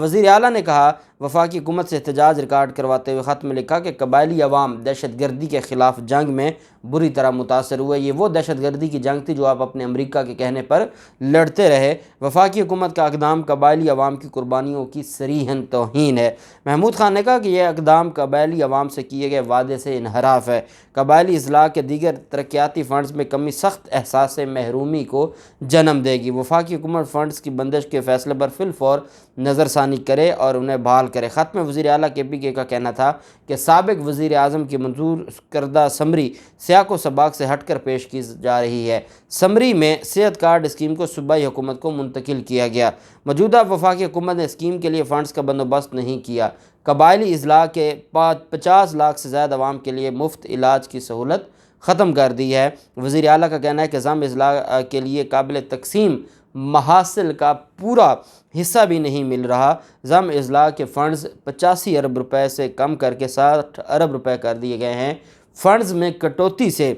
وزیر اعلیٰ نے کہا وفاقی حکومت سے احتجاج ریکارڈ کرواتے ہوئے خط میں لکھا کہ قبائلی عوام دہشت گردی کے خلاف جنگ میں بری طرح متاثر ہوئے۔ یہ وہ دہشت گردی کی جنگ تھی جو آپ اپنے امریکہ کے کہنے پر لڑتے رہے۔ وفاقی حکومت کا اقدام قبائلی عوام کی قربانیوں کی صریحاً توہین ہے۔ محمود خان نے کہا کہ یہ اقدام قبائلی عوام سے کیے گئے وعدے سے انحراف ہے۔ قبائلی اصلاح کے دیگر ترقیاتی فنڈز میں کمی سخت احساس محرومی کو جنم دے گی۔ وفاقی حکومت فنڈز کی بندش کے فیصلے پر فی الفور نظر ثانی کرے اور انہیں بحال کرے۔ خط میں وزیر اعلیٰ KPK کا کہنا تھا کہ سابق وزیر اعظم کی منظور کردہ سمری سیاق و سباق سے ہٹ کر پیش کی جا رہی ہے۔ سمری میں صحت کارڈ اسکیم کو صوبائی حکومت کو منتقل کیا گیا۔ موجودہ وفاقی حکومت نے اسکیم کے لیے فنڈز کا بندوبست نہیں کیا۔ قبائلی اضلاع کے 50 لاکھ سے زیادہ عوام کے لیے مفت علاج کی سہولت ختم کر دی ہے۔ وزیر اعلیٰ کا کہنا ہے کہ ضم اضلاع کے لیے قابل تقسیم محاصل کا پورا حصہ بھی نہیں مل رہا۔ ضم اضلاع کے فنڈز 85 ارب روپے سے کم کر کے 60 ارب روپے کر دیے گئے ہیں۔ فنڈز میں کٹوتی سے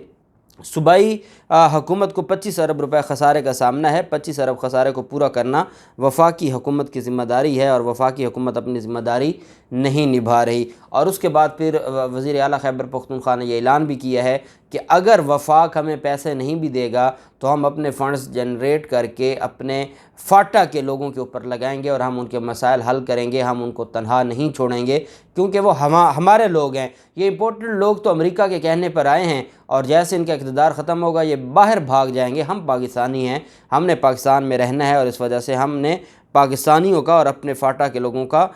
صوبائی حکومت کو 25 ارب روپے خسارے کا سامنا ہے۔ 25 ارب خسارے کو پورا کرنا وفاقی حکومت کی ذمہ داری ہے اور وفاقی حکومت اپنی ذمہ داری نہیں نبھا رہی۔ اور اس کے بعد پھر وزیر اعلیٰ خیبر پختونخوا نے یہ اعلان بھی کیا ہے کہ اگر وفاق ہمیں پیسے نہیں بھی دے گا تو ہم اپنے فنڈز جنریٹ کر کے اپنے فاٹا کے لوگوں کے اوپر لگائیں گے اور ہم ان کے مسائل حل کریں گے، ہم ان کو تنہا نہیں چھوڑیں گے کیونکہ وہ ہمارے لوگ ہیں۔ یہ امپورٹنٹ لوگ تو امریکہ کے کہنے پر آئے ہیں اور جیسے ان کا اقتدار ختم ہوگا یہ باہر بھاگ جائیں گے۔ ہم پاکستانی ہیں، ہم نے پاکستان میں رہنا ہے اور اس وجہ سے ہم نے پاکستانیوں کا اور اپنے فاٹا کے لوگوں کا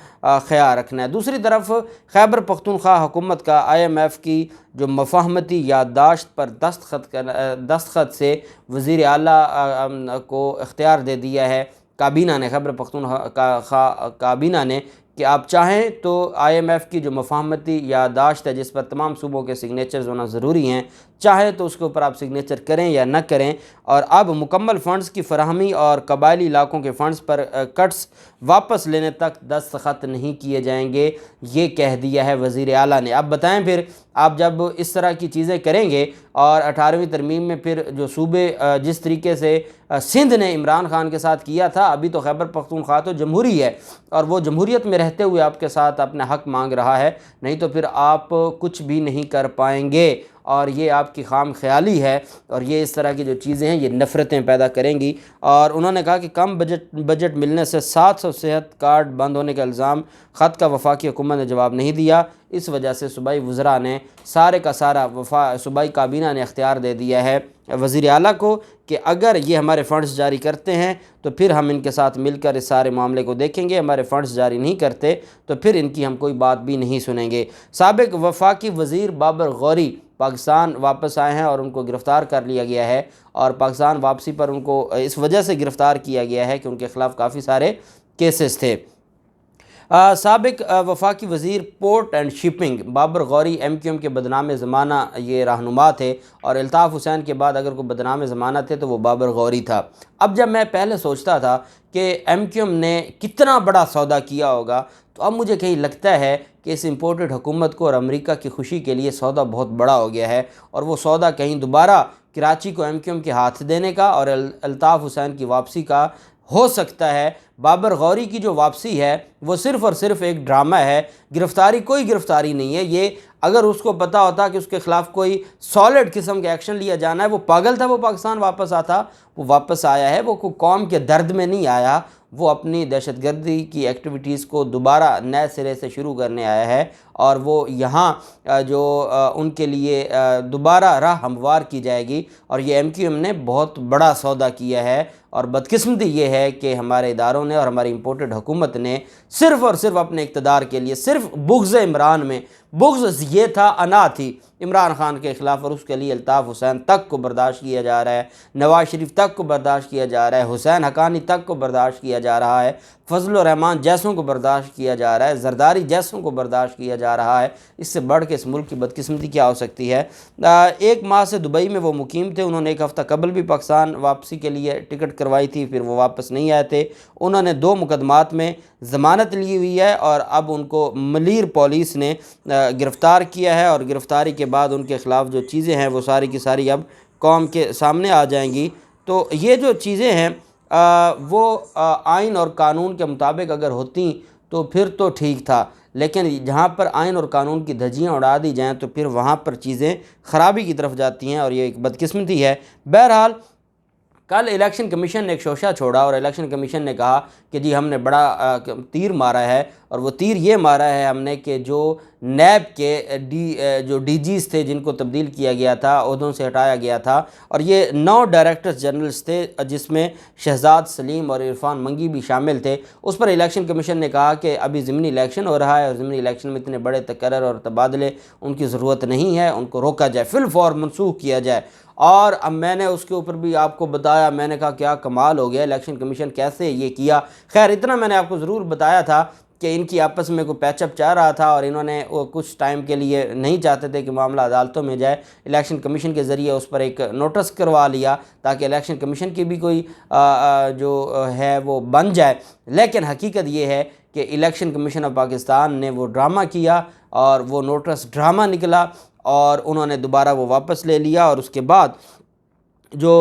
خیال رکھنا ہے۔ دوسری طرف خیبر پختونخوا حکومت کا IMF کی جو مفاہمتی یادداشت پر دستخط سے وزیر اعلیٰ کو اختیار دے دیا ہے کابینہ نے، خیبر پختونخوا کابینہ نے، کہ آپ چاہیں تو IMF کی جو مفاہمتی یادداشت ہے جس پر تمام صوبوں کے سگنیچرز ہونا ضروری ہیں، چاہے تو اس کے اوپر آپ سگنیچر کریں یا نہ کریں، اور اب مکمل فنڈز کی فراہمی اور قبائلی علاقوں کے فنڈز پر کٹس واپس لینے تک دستخط نہیں کیے جائیں گے، یہ کہہ دیا ہے وزیر اعلیٰ نے۔ اب بتائیں پھر آپ جب اس طرح کی چیزیں کریں گے اور 18ویں ترمیم میں پھر جو صوبے جس طریقے سے سندھ نے عمران خان کے ساتھ کیا تھا، ابھی تو خیبر پختونخوا تو جمہوری ہے اور وہ جمہوریت میں رہتے ہوئے آپ کے ساتھ اپنا حق مانگ رہا ہے، نہیں تو پھر آپ کچھ بھی نہیں کر پائیں گے اور یہ آپ کی خام خیالی ہے اور یہ اس طرح کی جو چیزیں ہیں یہ نفرتیں پیدا کریں گی۔ اور انہوں نے کہا کہ کم بجٹ ملنے سے 700 صحت کارڈ بند ہونے کا الزام خط کا وفاقی حکومت نے جواب نہیں دیا، اس وجہ سے صوبائی وزراء نے سارے کا سارا صوبائی کابینہ نے اختیار دے دیا ہے وزیر اعلیٰ کو کہ اگر یہ ہمارے فنڈز جاری کرتے ہیں تو پھر ہم ان کے ساتھ مل کر اس سارے معاملے کو دیکھیں گے، ہمارے فنڈز جاری نہیں کرتے تو پھر ان کی ہم کوئی بات بھی نہیں سنیں گے۔ سابق وفاقی وزیر بابر غوری پاکستان واپس آئے ہیں اور ان کو گرفتار کر لیا گیا ہے، اور پاکستان واپسی پر ان کو اس وجہ سے گرفتار کیا گیا ہے کہ ان کے خلاف کافی سارے کیسز تھے۔ سابق وفاقی وزیر port and shipping Babar Ghori MQM کے بدنام زمانہ یہ رہنما تھے، اور الطاف حسین کے بعد اگر کوئی بدنام زمانہ تھے تو وہ بابر غوری تھا۔ اب جب میں پہلے سوچتا تھا کہ MQM نے کتنا بڑا سودا کیا ہوگا، تو اب مجھے کہیں لگتا ہے کہ اس امپورٹڈ حکومت کو اور امریکہ کی خوشی کے لیے سودا بہت بڑا ہو گیا ہے، اور وہ سودا کہیں دوبارہ کراچی کو MQM کے ہاتھ دینے کا اور الطاف حسین کی واپسی کا ہو سکتا ہے۔ بابر غوری کی جو واپسی ہے وہ صرف اور صرف ایک ڈرامہ ہے، گرفتاری کوئی گرفتاری نہیں ہے۔ یہ اگر اس کو پتہ ہوتا کہ اس کے خلاف کوئی سالڈ قسم کا ایکشن لیا جانا ہے، وہ پاگل تھا، وہ پاکستان واپس آتا، وہ واپس آیا ہے، وہ قوم کے درد میں نہیں آیا، وہ اپنی دہشت گردی کی ایکٹیویٹیز کو دوبارہ نئے سرے سے شروع کرنے آیا ہے، اور وہ یہاں جو ان کے لیے دوبارہ راہ ہموار کی جائے گی۔ اور یہ MQM نے بہت بڑا سودا کیا ہے، اور بدقسمتی یہ ہے کہ ہمارے اداروں نے اور ہماری امپورٹڈ حکومت نے صرف اور صرف اپنے اقتدار کے لیے، صرف بغض عمران میں، بغض یہ تھا، انا تھی عمران خان کے خلاف، اور اس کے لیے الطاف حسین تک کو برداشت کیا جا رہا ہے، نواز شریف تک کو برداشت کیا جا رہا ہے، حسین حقانی تک کو برداشت کیا جا رہا ہے، فضل الرحمان جیسوں کو برداشت کیا جا رہا ہے، زرداری جیسوں کو برداشت کیا جا رہا ہے۔ اس سے بڑھ کے اس ملک کی بدقسمتی کیا ہو سکتی ہے؟ 1 ماہ سے دبئی میں وہ مقیم تھے، انہوں نے 1 ہفتہ قبل بھی پاکستان واپسی کے لیے ٹکٹ کروائی تھی، پھر وہ واپس نہیں آئے تھے۔ انہوں نے 2 مقدمات میں ضمانت لی ہوئی ہے، اور اب ان کو ملیر پولیس نے گرفتار کیا ہے، اور گرفتاری کے بعد ان کے خلاف جو چیزیں ہیں وہ ساری کی ساری اب قوم کے سامنے آ جائیں گی۔ تو یہ جو چیزیں ہیں وہ آئین اور قانون کے مطابق اگر ہوتی تو پھر تو ٹھیک تھا، لیکن جہاں پر آئین اور قانون کی دھجیاں اڑا دی جائیں تو پھر وہاں پر چیزیں خرابی کی طرف جاتی ہیں، اور یہ ایک بدقسمتی ہے۔ بہرحال کل الیکشن کمیشن نے ایک شوشہ چھوڑا، اور الیکشن کمیشن نے کہا کہ جی ہم نے بڑا تیر مارا ہے، اور وہ تیر یہ مارا ہے ہم نے کہ جو نیب کے جو ڈی جیز تھے جن کو تبدیل کیا گیا تھا، عہدوں سے ہٹایا گیا تھا، اور یہ 9 ڈائریکٹرز جنرلز تھے جس میں شہزاد سلیم اور عرفان منگی بھی شامل تھے۔ اس پر الیکشن کمیشن نے کہا کہ ابھی ضمنی الیکشن ہو رہا ہے، اور ضمنی الیکشن میں اتنے بڑے تقرر اور تبادلے ان کی ضرورت نہیں ہے، ان کو روکا جائے، فی الفور منسوخ کیا جائے۔ اور اب میں نے اس کے اوپر بھی آپ کو بتایا، میں نے کہا کیا کمال ہو گیا، الیکشن کمیشن کیسے یہ کیا۔ خیر اتنا میں نے آپ کو ضرور بتایا تھا کہ ان کی آپس میں کوئی پیچ اپ چاہ رہا تھا، اور انہوں نے کچھ ٹائم کے لیے نہیں چاہتے تھے کہ معاملہ عدالتوں میں جائے، الیکشن کمیشن کے ذریعے اس پر ایک نوٹس کروا لیا تاکہ الیکشن کمیشن کی بھی کوئی جو ہے وہ بن جائے۔ لیکن حقیقت یہ ہے کہ الیکشن کمیشن آف پاکستان نے وہ ڈرامہ کیا، اور وہ نوٹس ڈرامہ نکلا، اور انہوں نے دوبارہ وہ واپس لے لیا، اور اس کے بعد جو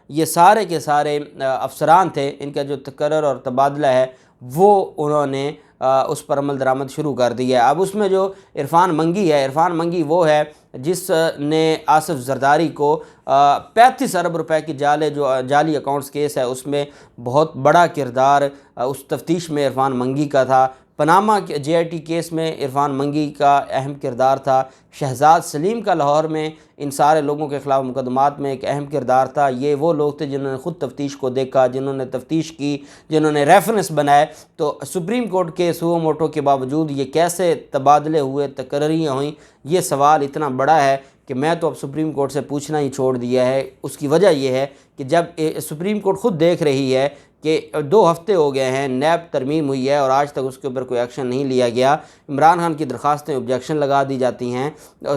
یہ سارے کے سارے افسران تھے ان کا جو تقرر اور تبادلہ ہے وہ انہوں نے اس پر عمل درآمد شروع کر دی ہے۔ اب اس میں جو عرفان منگی ہے، عرفان منگی وہ ہے جس نے آصف زرداری کو 35 ارب روپے کی جعلی اکاؤنٹس کیس ہے، اس میں بہت بڑا کردار اس تفتیش میں عرفان منگی کا تھا۔ Panama J I T case میں عرفان منگی کا اہم کردار تھا۔ شہزاد سلیم کا لاہور میں ان سارے لوگوں کے خلاف مقدمات میں ایک اہم کردار تھا۔ یہ وہ لوگ تھے جنہوں نے خود تفتیش کو دیکھا، جنہوں نے تفتیش کی، جنہوں نے ریفرنس بنائے۔ تو سپریم کورٹ کے سو موٹو کے باوجود یہ کیسے تبادلے ہوئے، تقرریاں ہوئیں، یہ سوال اتنا بڑا ہے کہ میں تو اب سپریم کورٹ سے پوچھنا ہی چھوڑ دیا ہے۔ اس کی وجہ یہ ہے کہ جب سپریم کورٹ خود دیکھ رہی ہے کہ 2 ہفتے ہو گئے ہیں، نیب ترمیم ہوئی ہے اور آج تک اس کے اوپر کوئی ایکشن نہیں لیا گیا، عمران خان کی درخواستیں آبجیکشن لگا دی جاتی ہیں،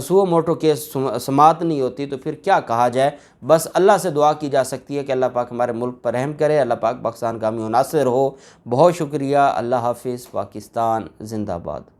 سو موٹو کیس سماعت نہیں ہوتی، تو پھر کیا کہا جائے۔ بس اللہ سے دعا کی جا سکتی ہے کہ اللہ پاک ہمارے ملک پر رحم کرے، اللہ پاک پاکستان کا حامی و ناصر ہو۔ بہت شکریہ، اللہ حافظ، پاکستان زندہ باد۔